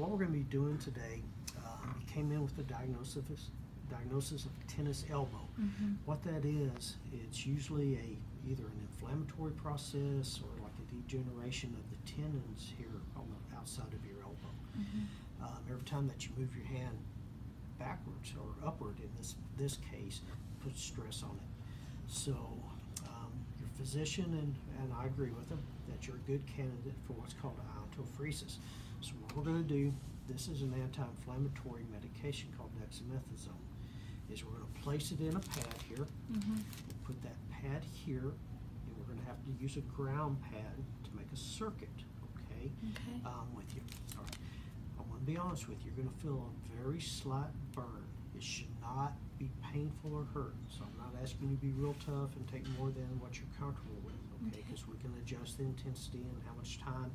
what we're going to be doing today, you came in with a diagnosis of tennis elbow. What that is, it's usually either an inflammatory process or like a degeneration of the tendons here on the outside of your elbow. Every time that you move your hand backwards or upward, in this case, puts stress on it. So your physician, and I agree with them, that you're a good candidate for what's called Ionto. So what we're going to do, this is an anti-inflammatory medication called dexamethasone, is we're going to place it in a pad here. We'll put that pad here, and we're going to have to use a ground pad to make a circuit, okay? With you. All right. I want to be honest with you. You're going to feel a very slight burn. It should not be painful or hurt. So I'm not asking you to be real tough and take more than what you're comfortable with, okay? Because we can adjust the intensity and how much time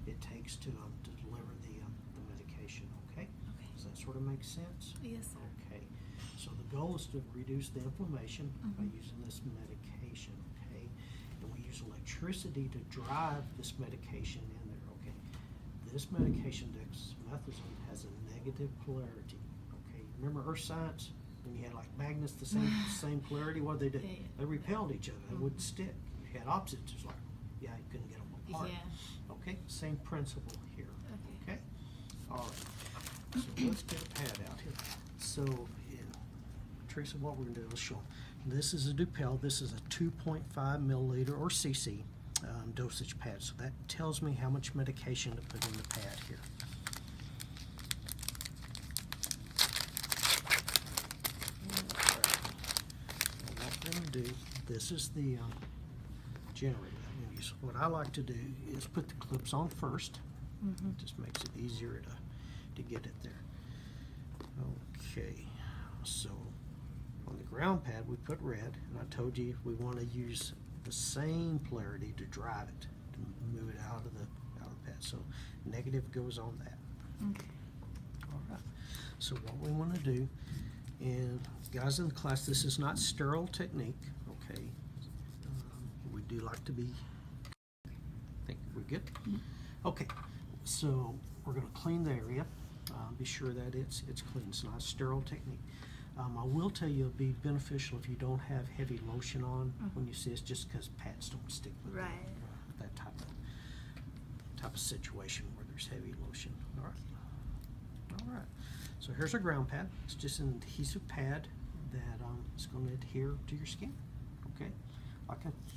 it takes to deliver the medication, okay? Does that sort of make sense? Yes, sir. Okay. So the goal is to reduce the inflammation by using this medication, okay? And we use electricity to drive this medication in there, okay? This medication, dexamethasone, has a negative polarity, okay? Remember Earth science? When you had like magnets the same polarity, what did they do? They repelled each other. They wouldn't stick. You had opposites. It was like, yeah, you couldn't get them apart. Okay, same principle here. Okay. All right. So let's get a pad out here. So, Teresa, what we're going to do, let's show them. This is a dupel. This is a 2.5 milliliter or cc dosage pad. So that tells me how much medication to put in the pad here. What we're going to do, this is the generator. What I like to do is put the clips on first. It just makes it easier to get it there. Okay, so on the ground pad we put red, and I told you we want to use the same polarity to drive it, to move it out of the pad. So negative goes on that. All right. So what we want to do, and guys in the class, this is not sterile technique. Okay. We do like to be. Think we're good. Okay. So we're going to clean the area. Be sure that it's clean. It's not a sterile technique. I will tell you it'll be beneficial if you don't have heavy lotion on when you see this, just because pads don't stick with that type of situation where there's heavy lotion. All right. All right. So here's our ground pad. It's just an adhesive pad that is going to adhere to your skin. Okay.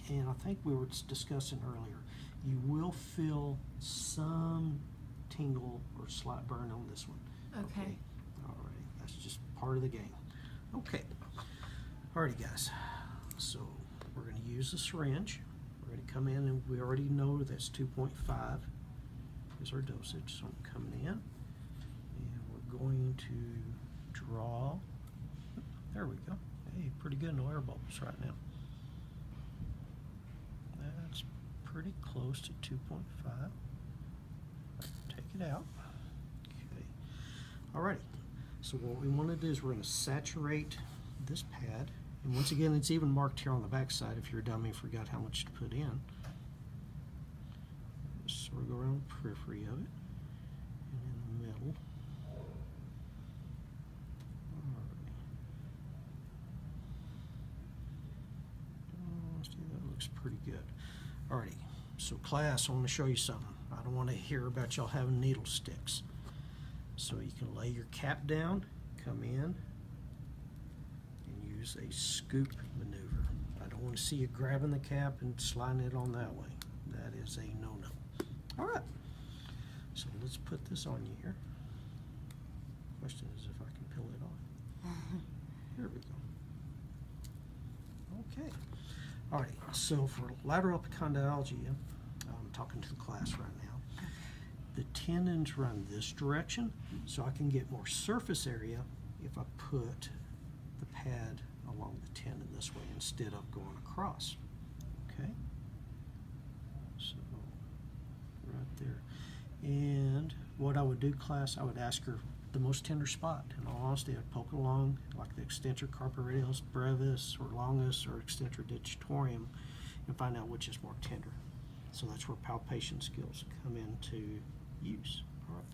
And I think we were discussing earlier, you will feel some tingle or slight burn on this one. Okay. All right. That's just part of the game. Okay. Alrighty, guys. So we're going to use a syringe. We're going to come in, and we already know that's 2.5 is our dosage. So I'm coming in, and we're going to draw. There we go. Hey, pretty good. No air bubbles right now. That's pretty close to 2.5. Take it out. Okay. Alrighty. So what we want to do is we're going to saturate this pad. And once again, it's even marked here on the back side if you're a dummy and forgot how much to put in. Just sort of go around the periphery of it. And in the middle. See, that looks pretty good. Alrighty, so class, I want to show you something. I don't want to hear about y'all having needle sticks. So you can lay your cap down, come in, and use a scoop maneuver. I don't want to see you grabbing the cap and sliding it on that way. That is a no-no. Alright, so let's put this on you here. Question is if I can peel it off. Here we go. Okay. Alright, so for lateral epicondylgia, I'm talking to the class right now. The tendons run this direction, so I can get more surface area if I put the pad along the tendon this way instead of going across. Okay? So, right there. And what I would do, class, I would ask her the most tender spot. In all honesty, I'd poke along like the extensor carpi radialis brevis or longus or extensor digitorum and find out which is more tender. So that's where palpation skills come into use. All right.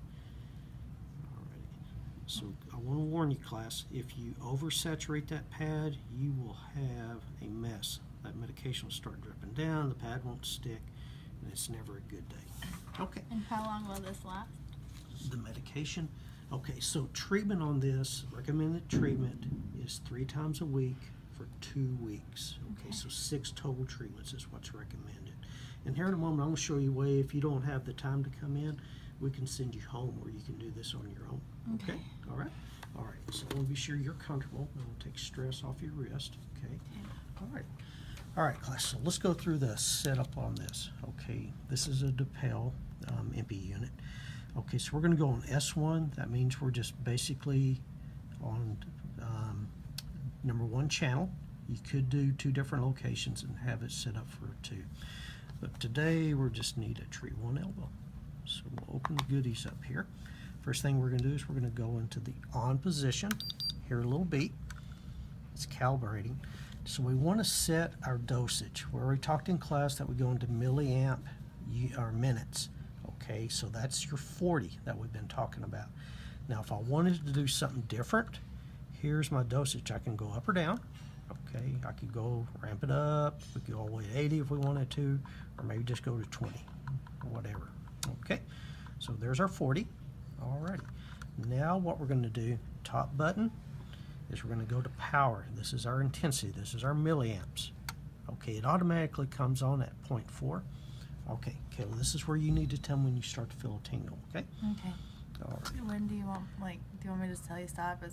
So I want to warn you, class, if you oversaturate that pad, you will have a mess. That medication will start dripping down, the pad won't stick, and it's never a good day. Okay. And how long will this last? The medication. Okay, so treatment on this, recommended treatment is 3 times a week for 2 weeks. Okay, so 6 total treatments is what's recommended. And here in a moment, I'm going to show you a way, if you don't have the time to come in, we can send you home where you can do this on your own. Okay? All right? All right, so I want to be sure you're comfortable. I want to take stress off your wrist. Okay? All right. All right, class, so let's go through the setup on this. Okay, this is a dupel Empi unit. Okay, so we're going to go on S1. That means we're just basically on number 1 channel. You could do 2 different locations and have it set up for 2. But today we just need to treat 1 elbow. So we'll open the goodies up here. First thing we're going to do is we're going to go into the on position. Hear a little beat. It's calibrating. So we want to set our dosage. We already talked in class that we go into milliamp or minutes. Okay, so that's your 40 that we've been talking about. Now if I wanted to do something different, here's my dosage. I can go up or down. Okay, I could go ramp it up. We could go all the way to 80 if we wanted to, or maybe just go to 20 or whatever. Okay, so there's our 40. Alrighty. Now what we're going to do, top button, is we're going to go to power. This is our intensity. This is our milliamps. Okay, it automatically comes on at 0.4. Okay, Kayla, this is where you need to tell me when you start to feel a tingle, okay? Okay. All right. When do you want, like, do you want me to just tell you stop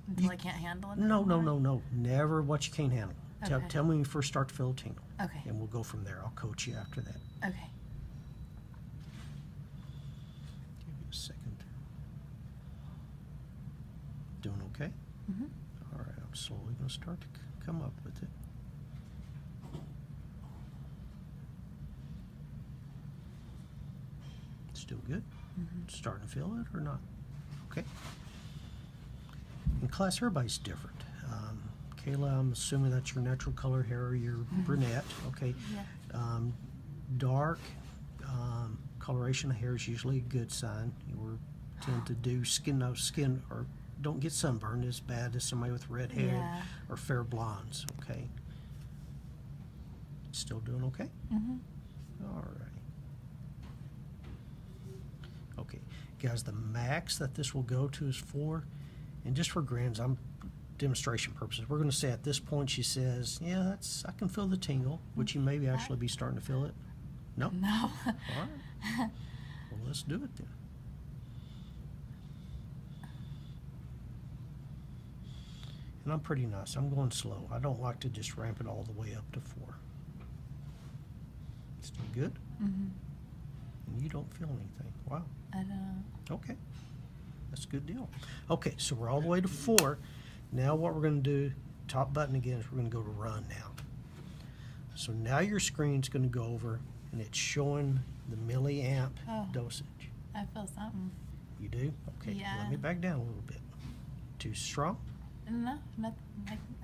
until I can't handle it? No, no, no, no. Never what you can't handle. Okay. Tell me when you first start to feel a tingle. Okay. And we'll go from there. I'll coach you after that. Okay. Give me a second. Doing okay? Mm-hmm. All right, I'm slowly going to start to come up with it. Still good? Mm-hmm. Starting to feel it or not? Okay. In class, everybody's different. Kayla, I'm assuming that's your natural color hair, or you're brunette. Okay. Yeah. Dark coloration of hair is usually a good sign. You tend to do skin or don't get sunburned as bad as somebody with red hair or fair blondes. Okay. Still doing okay? Mm-hmm. All right. Okay, guys, the max that this will go to is 4, and just for grins, demonstration purposes, we're going to say at this point she says, yeah, I can feel the tingle, which you may actually be starting to feel it. No? No. All right. Well, let's do it then. And I'm pretty nice. I'm going slow. I don't like to just ramp it all the way up to 4. Still good? Mm-hmm. And you don't feel anything. Wow. I don't. Okay. That's a good deal. Okay, so we're all the way to 4. Now what we're going to do, top button again, is we're going to go to run now. So now your screen's going to go over, and it's showing the milliamp dosage. I feel something. You do? Okay, Yeah. let me back down a little bit. Too strong? No, nothing.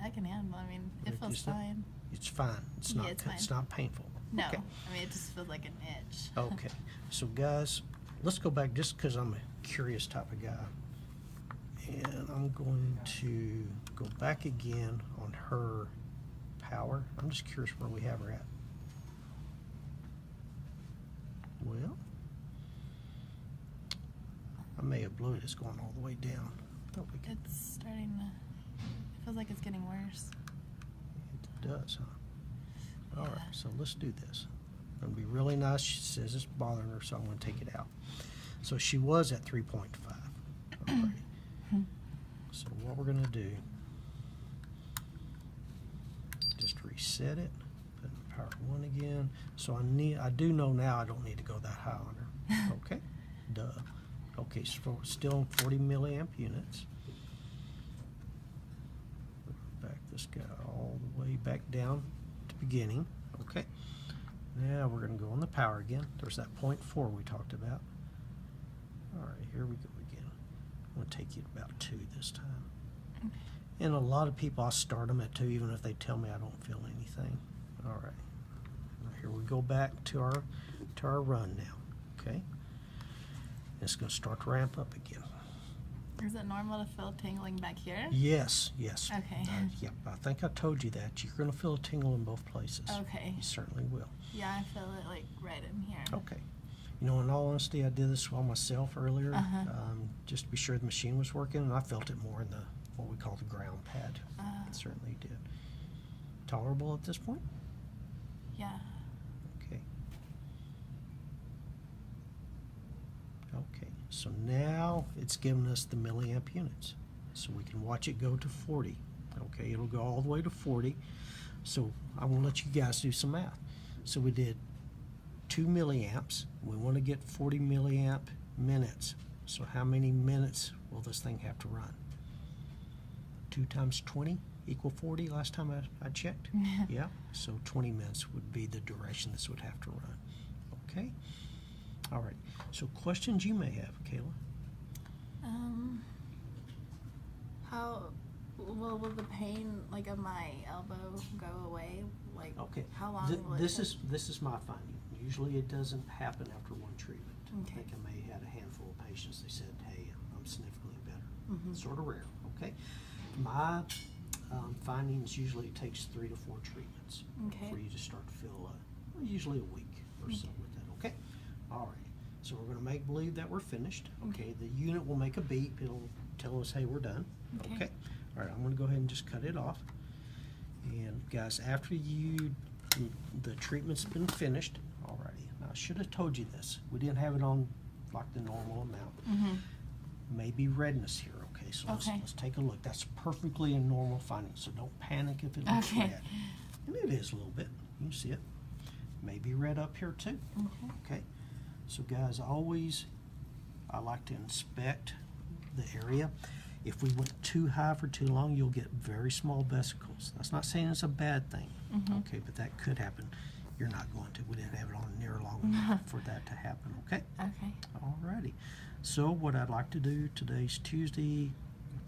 I can handle. I mean, it feels fine. It's fine. It's not. It's fine. It's not painful. No, Okay. I mean, it just feels like an itch. Okay. So guys, let's go back just because I'm a curious type of guy. And I'm going to go back again on her power. I'm just curious where we have her at. Well, I may have blew it. It's going all the way down. Thought we could. It's starting to. It feels like it's getting worse. It does, huh? All right, so let's do this. Going to be really nice. She says it's bothering her, so I'm going to take it out. So she was at 3.5 already. So what we're going to do, just reset it, put in power 1 again. So I do know now I don't need to go that high on her. Okay, duh. Okay, so still 40 milliamp units. Back this guy all the way back down to beginning. Okay. Now we're going to go on the power again. There's that 0.4 we talked about. All right, here we go again. I'm going to take you to about 2 this time. Okay. And a lot of people, I start them at 2 even if they tell me I don't feel anything. All right. Here we go back to our run now. Okay. It's going to start to ramp up again. Is it normal to feel tingling back here? Yes, yes. Okay. Yep, I think I told you that. You're going to feel a tingle in both places. Okay. You certainly will. Yeah, I feel it like right in here. Okay. You know, in all honesty, I did this on myself earlier, just to be sure the machine was working, and I felt it more in the what we call the ground pad. It certainly did. Tolerable at this point? Yeah. Okay. Okay, so now it's giving us the milliamp units. So we can watch it go to 40. Okay, it'll go all the way to 40. So I want to let you guys do some math. So we did 2 milliamps. We want to get 40 milliamp minutes. So how many minutes will this thing have to run? 2 times 20 equal 40 last time I checked? Yeah, so 20 minutes would be the duration this would have to run. Okay? All right, so questions you may have, Kayla? How will the pain like of my elbow go away? Like, Okay. how long will it This take? is my finding. Usually it doesn't happen after one treatment. Okay. I think I may have had a handful of patients. They said, "Hey, I'm significantly better." Mhm. Sort of rare. Okay. My findings usually it takes 3 to 4 treatments Okay. for you to start to feel usually a week or so with that. Okay. All right. So we're going to make believe that we're finished. Okay. The unit will make a beep. It'll tell us, "Hey, we're done." Okay. All right. I'm going to go ahead and just cut it off. And guys, after the treatment's been finished, alrighty. Now I should have told you this. We didn't have it on like the normal amount. Maybe redness here. Okay, so let's take a look. That's perfectly a normal finding. So don't panic if it looks red. And it is a little bit. You can see it. Maybe red up here too. Okay. So guys, always I like to inspect the area. If we went too high for too long, you'll get very small vesicles. That's not saying it's a bad thing, okay, but that could happen. You're not going to. We didn't have it on near long enough for that to happen, okay? Okay. Alrighty. So what I'd like to do, today's Tuesday,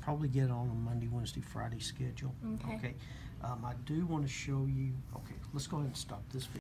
probably get it on a Monday, Wednesday, Friday schedule. Okay. I do want to show you, okay, let's go ahead and stop this video.